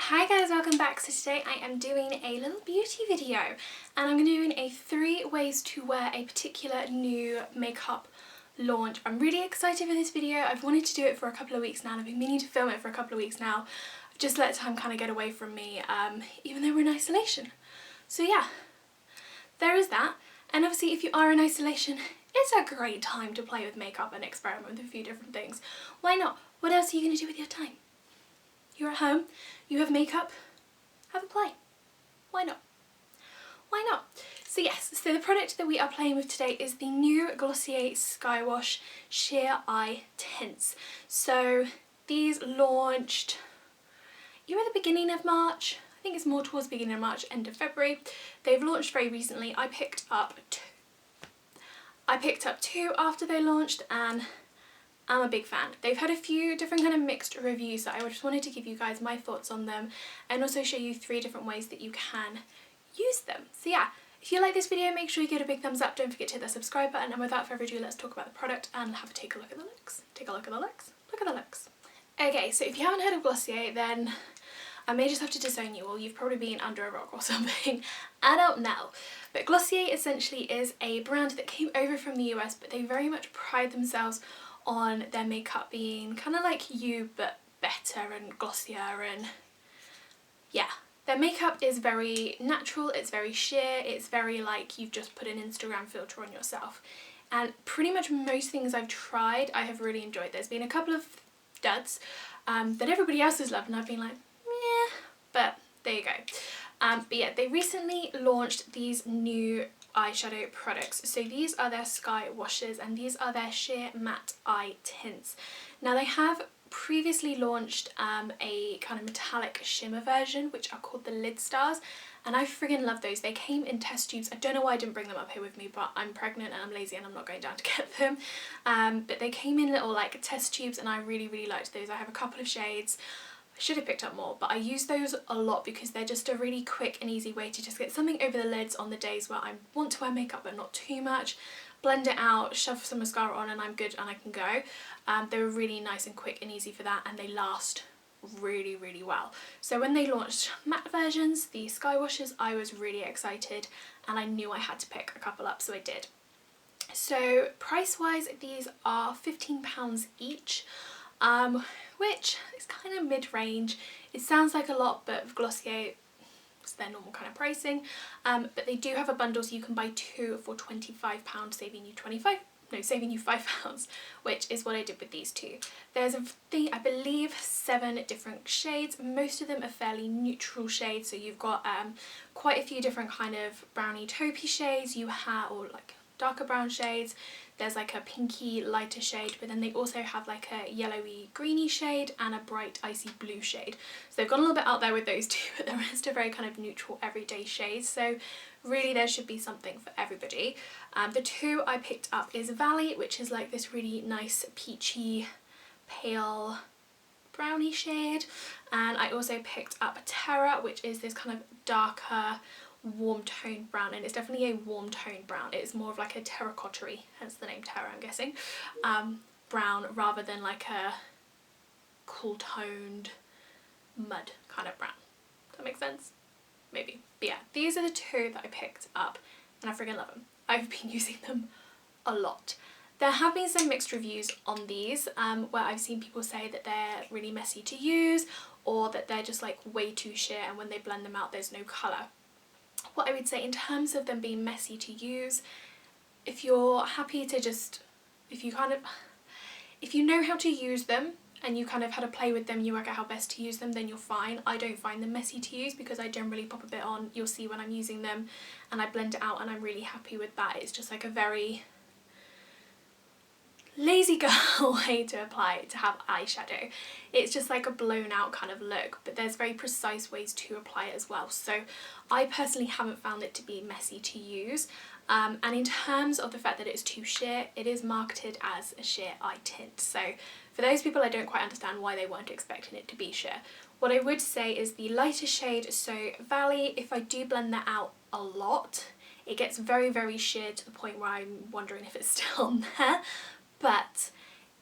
Hi guys, welcome back. So today I am doing a little beauty video and I'm going to be doing a 3 ways to wear a particular new makeup launch. I'm really excited for this video. I've wanted to do it for a couple of weeks now and I've been meaning to film it for a couple of weeks now. I've just let time kind of get away from me even though we're in isolation. So yeah, there is that. And obviously if you are in isolation, it's a great time to play with makeup and experiment with a few different things. Why not? What else are you going to do with your time? You're at home, you have makeup, have a play. Why not? Why not? So yes, so the product that we are playing with today is the new Glossier Skywash Sheer Eye Tints. So these launched either at the beginning of March, I think it's more towards the beginning of March, end of February. They've launched very recently. I picked up two after they launched and I'm a big fan. They've had a few different kind of mixed reviews, so I just wanted to give you guys my thoughts on them and also show you 3 different ways that you can use them. So yeah, if you like this video, make sure you give it a big thumbs up. Don't forget to hit that subscribe button, and without further ado, let's talk about the product and take a look at the looks. Take a look at the looks. Look at the looks. Okay, so if you haven't heard of Glossier, then I may just have to disown you, or you've probably been under a rock or something. I don't know. But Glossier essentially is a brand that came over from the US, but they very much pride themselves on their makeup being kind of like you but better and glossier, and yeah, their makeup is very natural, it's very sheer, it's very like you've just put an Instagram filter on yourself. And pretty much most things I've tried I have really enjoyed. There's been a couple of duds that everybody else has loved and I've been like meh, but there you go. But yeah, they recently launched these new eyeshadow products. So these are their Sky Washes and these are their Sheer Matte Eye Tints. Now they have previously launched a kind of metallic shimmer version which are called the Lid Stars, and I friggin' love those. They came in test tubes. I don't know why I didn't bring them up here with me, but I'm pregnant and I'm lazy and I'm not going down to get them. But they came in little like test tubes and I really liked those. I have a couple of shades. I should have picked up more, but I use those a lot because they're just a really quick and easy way to just get something over the lids on the days where I want to wear makeup but not too much. Blend it out, shove some mascara on and I'm good and I can go. They're really nice and quick and easy for that, and they last really well. So when they launched matte versions, the Sky Washes, I was really excited and I knew I had to pick a couple up, so I did. So price wise, these are £15 each. Which is kind of mid-range. It sounds like a lot, but with Glossier it's their normal kind of pricing. But they do have a bundle, so you can buy 2 for £25, saving you £5, which is what I did with these 2. There's I believe 7 different shades. Most of them are fairly neutral shades, so you've got quite a few different kind of browny taupey shades. You have, or like darker brown shades. There's like a pinky lighter shade, but then they also have like a yellowy greeny shade and a bright icy blue shade. So they've gone a little bit out there with those 2, but the rest are very kind of neutral everyday shades. So really there should be something for everybody. The 2 I picked up is Valley, which is like this really nice peachy pale brownie shade, and I also picked up Terra, which is this kind of darker warm toned brown, and it's definitely a warm toned brown. It's more of like a terracotta-y, hence the name Terra, I'm guessing, brown, rather than like a cool toned mud kind of brown. Does that make sense? Maybe. But yeah, these are the 2 that I picked up and I freaking love them. I've been using them a lot. There have been some mixed reviews on these where I've seen people say that they're really messy to use, or that they're just like way too sheer and when they blend them out there's no colour. What I would say in terms of them being messy to use, if you're happy to just, if you know how to use them and you kind of had to play with them, you work out how best to use them, then you're fine. I don't find them messy to use because I generally pop a bit on, you'll see when I'm using them, and I blend it out and I'm really happy with that. It's just like a very lazy girl way to apply it, to have eyeshadow. It's just like a blown out kind of look, but there's very precise ways to apply it as well. So I personally haven't found it to be messy to use. And in terms of the fact that it's too sheer, it is marketed as a sheer eye tint. So for those people, I don't quite understand why they weren't expecting it to be sheer. What I would say is the lighter shade, so Valley, if I do blend that out a lot, it gets very sheer to the point where I'm wondering if it's still on there. But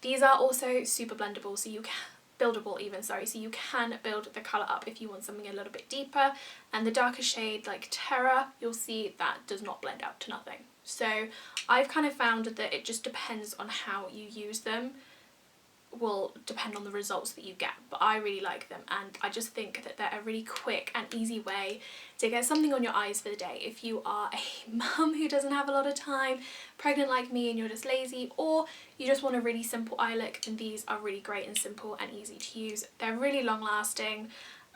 these are also super blendable, so you can buildable even, sorry, so you can build the colour up if you want something a little bit deeper. And the darker shade like Terra, you'll see that does not blend out to nothing. So I've kind of found that it just depends on how you use them, will depend on the results that you get, but I really like them, and I just think that they're a really quick and easy way to get something on your eyes for the day. If you are a mum who doesn't have a lot of time, pregnant like me, and you're just lazy, or you just want a really simple eye look, then these are really great and simple and easy to use. They're really long lasting,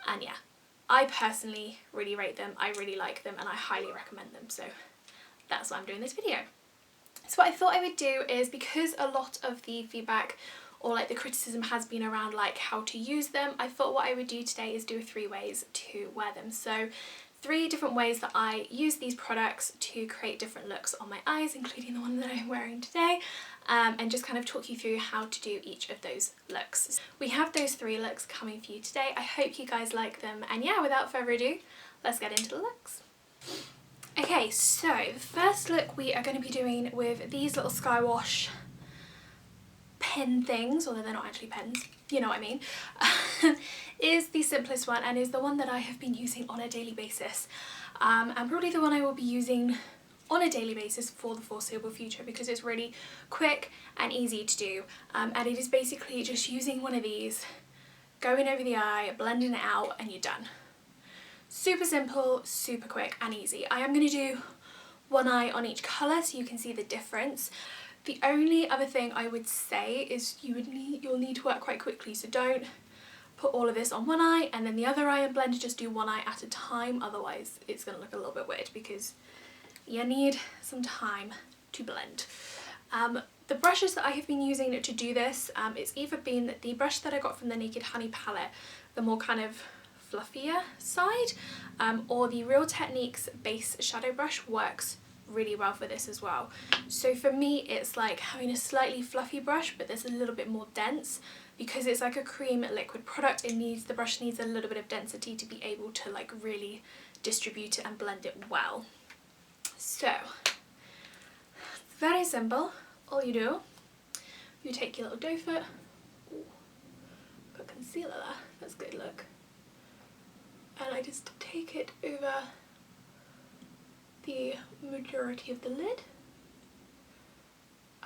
and yeah, I personally really rate them, I really like them, and I highly recommend them, so that's why I'm doing this video. So what I thought I would do is, because a lot of the feedback or like the criticism has been around like how to use them, I thought what I would do today is do 3 ways to wear them. So 3 different ways that I use these products to create different looks on my eyes, including the one that I'm wearing today, and just kind of talk you through how to do each of those looks. We have those 3 looks coming for you today. I hope you guys like them, and yeah, without further ado, let's get into the looks. Okay, so the first look we are going to be doing with these little Skywash pen things, although they're not actually pens, you know what I mean, is the simplest one, and is the one that I have been using on a daily basis, and probably the one I will be using on a daily basis for the foreseeable future, because it's really quick and easy to do, and it is basically just using one of these, going over the eye, blending it out, and you're done. Super simple, super quick and easy. I am going to do one eye on each colour so you can see the difference. The only other thing I would say is you'll need to work quite quickly, so don't put all of this on one eye and then the other eye and blend, just do one eye at a time, otherwise it's going to look a little bit weird because you need some time to blend. The brushes that I have been using to do this, it's either been the brush that I got from the Naked Honey palette, the more kind of fluffier side, or the Real Techniques base shadow brush works really well for this as well. So for me it's like having a slightly fluffy brush but that's a little bit more dense, because it's like a cream liquid product. The brush needs a little bit of density to be able to like really distribute it and blend it well. So very simple. All you do, you take your little doe foot, got concealer there, that's good, look, and I just take it over the majority of the lid.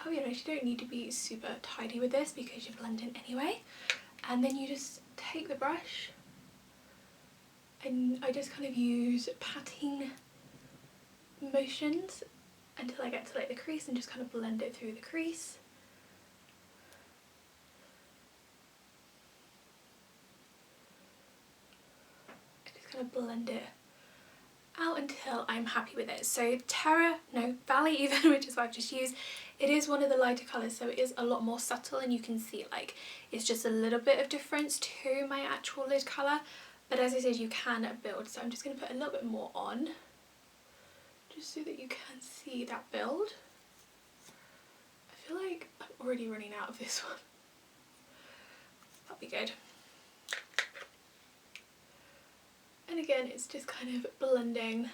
Oh yeah, no, you don't need to be super tidy with this because you blend in anyway. And then you just take the brush, and I just kind of use patting motions until I get to like the crease and just kind of blend it through the crease. I just kind of blend it out until I'm happy with it. So Valley even, which is what I've just used, it is one of the lighter colours, so it is a lot more subtle, and you can see like it's just a little bit of difference to my actual lid colour, but as I said, you can build, so I'm just going to put a little bit more on just so that you can see that build. I feel like I'm already running out of this one. That'll be good. And again, it's just kind of blending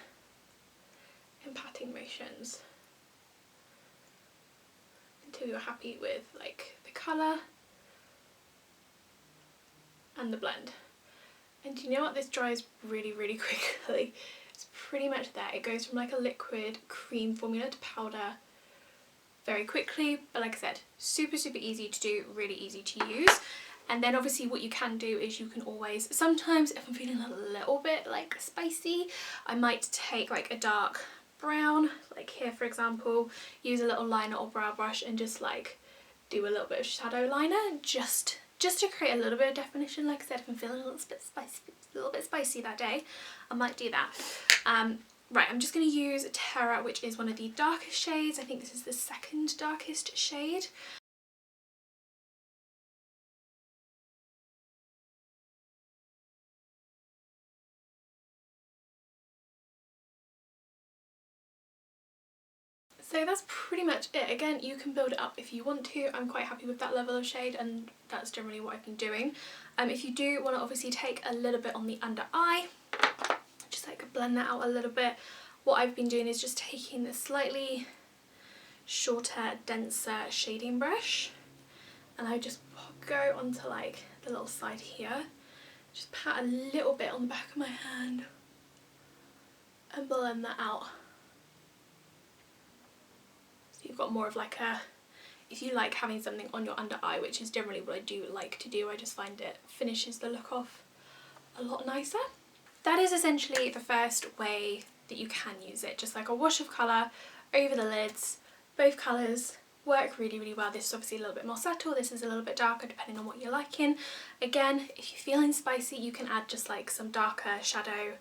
and patting motions until you're happy with like the colour and the blend. And you know what, this dries really quickly. It's pretty much there. It goes from like a liquid cream formula to powder very quickly, but like I said, super easy to do, really easy to use. And then obviously what you can do is you can always, sometimes if I'm feeling a little bit like spicy, I might take like a dark brown, like here for example, use a little liner or brow brush and just like do a little bit of shadow liner just to create a little bit of definition. Like I said, if I'm feeling a little bit spicy that day, I might do that. Right, I'm just going to use Terra, which is one of the darkest shades. I think this is the second darkest shade. So that's pretty much it. Again, you can build it up if you want to. I'm quite happy with that level of shade, and that's generally what I've been doing. If you do want to obviously take a little bit on the under eye, just like blend that out a little bit, what I've been doing is just taking this slightly shorter, denser shading brush, and I just go onto like the little side here. Just pat a little bit on the back of my hand and blend that out. So you've got more of like a, if you like having something on your under eye, which is generally what I do like to do, I just find it finishes the look off a lot nicer. That is essentially the first way that you can use it, just like a wash of colour over the lids. Both colours work really, really well. This is obviously a little bit more subtle, this is a little bit darker depending on what you're liking. Again, if you're feeling spicy, you can add just like some darker shadow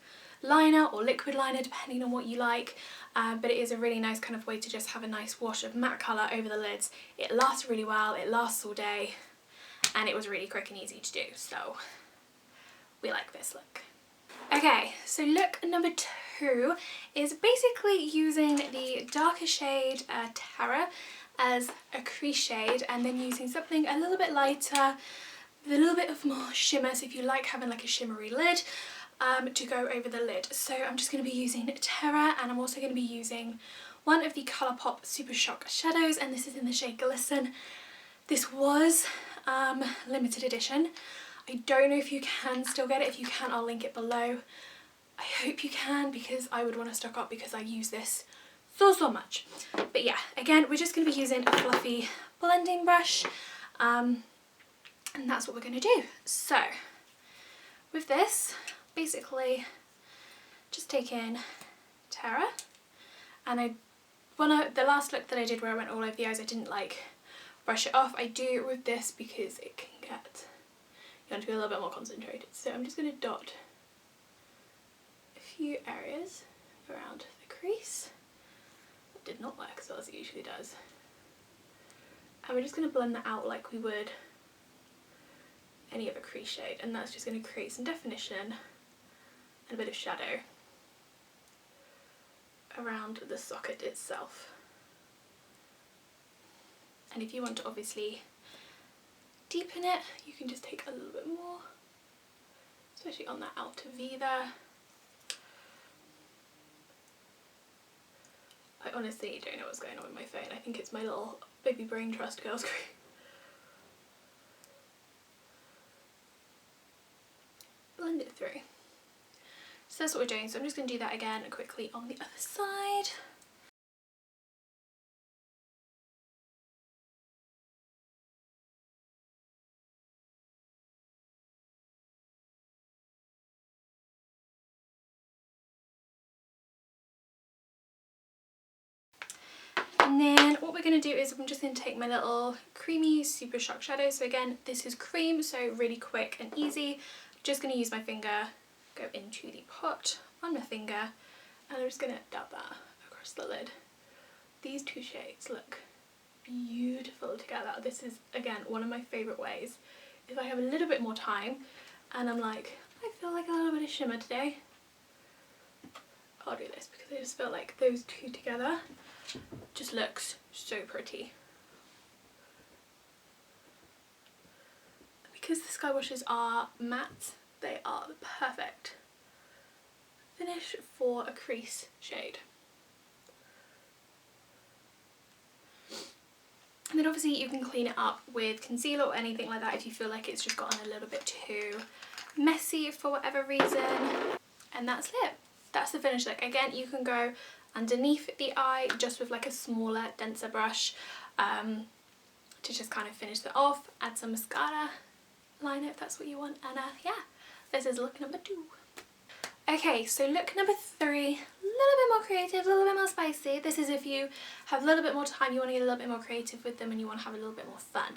liner or liquid liner depending on what you like, but it is a really nice kind of way to just have a nice wash of matte colour over the lids. It lasts really well, it lasts all day, and it was really quick and easy to do, so we like this look. Okay, so look number 2 is basically using the darker shade Terra as a crease shade, and then using something a little bit lighter with a little bit of more shimmer, so if you like having like a shimmery lid, to go over the lid. So I'm just going to be using Terra, and I'm also going to be using one of the Colourpop Super Shock shadows, and this is in the shade Glisten. This was limited edition. I don't know if you can still get it. If you can, I'll link it below. I hope you can, because I would want to stock up because I use this so much. But yeah, again, we're just going to be using a fluffy blending brush, and that's what we're going to do. So with this, basically just take in Terra, and the last look that I did where I went all over the eyes, I didn't like brush it off. I do it with this because it can get, you want to be a little bit more concentrated. So I'm just going to dot a few areas around the crease. That did not work as well as it usually does. And we're just going to blend that out like we would any other crease shade, and that's just going to create some definition and a bit of shadow around the socket itself. And if you want to obviously deepen it, you can just take a little bit more, especially on that outer V there. I honestly don't know what's going on with my phone. I think it's my little baby brain trust girl screen. Blend it through. So that's what we're doing. So I'm just going to do that again quickly on the other side. And then what we're going to do is I'm just going to take my little creamy Super Shock shadow. So again, this is cream, so really quick and easy. Just going to use my finger, go into the pot on my finger, and I'm just going to dab that across the lid. These two shades look beautiful together. This is, again, one of my favourite ways. If I have a little bit more time and I'm like, I feel like a little bit of shimmer today, I'll do this, because I just feel like those two together just looks so pretty. Because the Skywashes are matte, they are the perfect finish for a crease shade. And then obviously you can clean it up with concealer or anything like that if you feel like it's just gotten a little bit too messy for whatever reason. And that's it. That's the finished look. Again, you can go underneath the eye just with like a smaller, denser brush to just kind of finish that off. Add some mascara, line it if that's what you want, and yeah, this is look number 2. Okay, so look number 3, a little bit more creative, a little bit more spicy. This is if you have a little bit more time, you want to get a little bit more creative with them and you want to have a little bit more fun.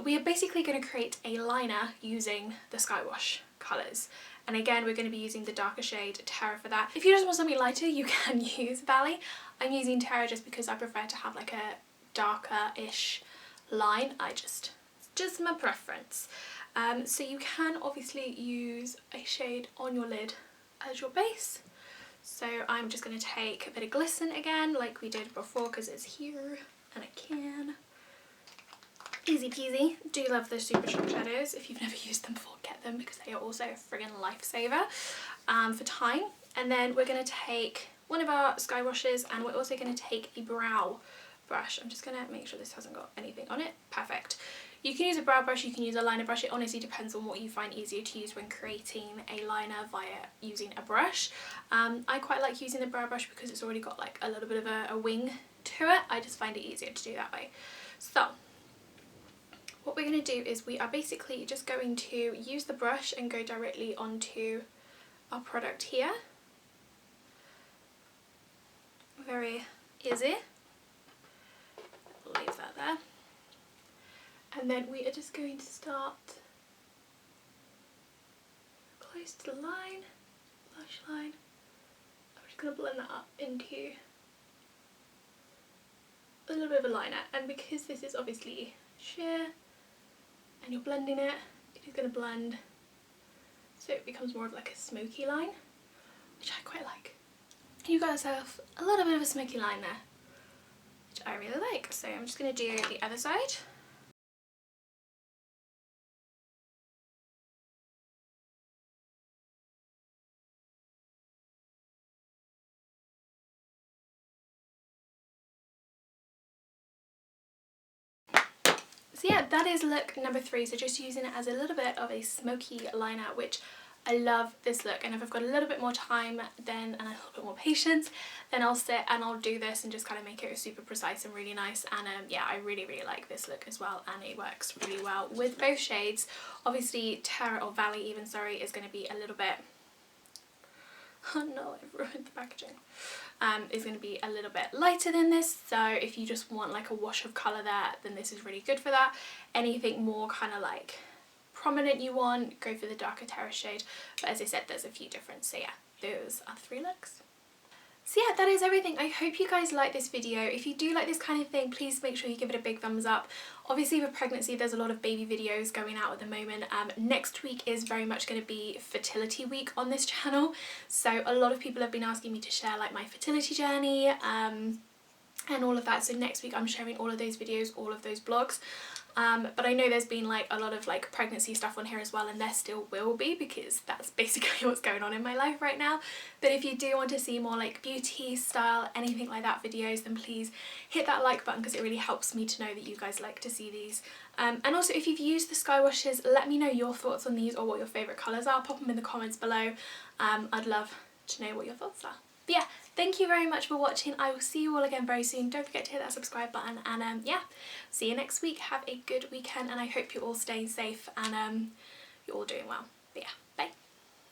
We are basically going to create a liner using the Skywash colours. And again, we're going to be using the darker shade Terra for that. If you just want something lighter, you can use Valley. I'm using Terra just because I prefer to have like a darker-ish line. It's just my preference. So you can obviously use a shade on your lid as your base. So I'm just going to take a bit of Glisten again, like we did before, because it's here and I can. Easy peasy. Do love the Super Shock shadows. If you've never used them before, get them, because they are also a friggin' lifesaver for time. And then we're going to take one of our Skywashes, and we're also going to take a brow brush. I'm just going to make sure this hasn't got anything on it. Perfect. You can use a brow brush, you can use a liner brush. It honestly depends on what you find easier to use when creating a liner via using a brush. I quite like using the brow brush because it's already got like a little bit of a wing to it. I just find it easier to do that way. So what we're going to do is we are basically just going to use the brush and go directly onto our product here. Very easy. Leave that there. And then we are just going to start close to the line, blush line. I'm just going to blend that up into a little bit of a liner. And because this is obviously sheer and you're blending it, it is going to blend so it becomes more of like a smoky line, which I quite like. You got yourself a little bit of a smoky line there, which I really like. So I'm just going to do the other side. So yeah, that is look number 3. So just using it as a little bit of a smoky liner, which I love this look. And if I've got a little bit more time then and a little bit more patience, then I'll sit and I'll do this and just kind of make it super precise and really nice. And yeah, I really like this look as well, and it works really well with both shades. Obviously Terra, or Valley even, sorry, is going to be a little bit, oh no, I've ruined the packaging, is going to be a little bit lighter than this. So if you just want like a wash of colour there, then this is really good for that. Anything more kind of like prominent you want, go for the darker Terra shade. But as I said, there's a few different. So yeah, those are 3 looks. So yeah, that is everything. I hope you guys like this video. If you do like this kind of thing, please make sure you give it a big thumbs up. Obviously with pregnancy, there's a lot of baby videos going out at the moment. Next week is very much going to be fertility week on this channel. So a lot of people have been asking me to share like my fertility journey and all of that. So next week I'm sharing all of those videos, all of those blogs. But I know there's been like a lot of like pregnancy stuff on here as well, and there still will be, because that's basically what's going on in my life right now. But if you do want to see more like beauty, style, anything like that videos, then please hit that like button, because it really helps me to know that you guys like to see these. And also if you've used the Skywashes, let me know your thoughts on these or what your favourite colours are. Pop them in the comments below. I'd love to know what your thoughts are. But yeah, thank you very much for watching. I will see you all again very soon. Don't forget to hit that subscribe button, and yeah, see you next week. Have a good weekend, and I hope you're all staying safe and you're all doing well. But yeah.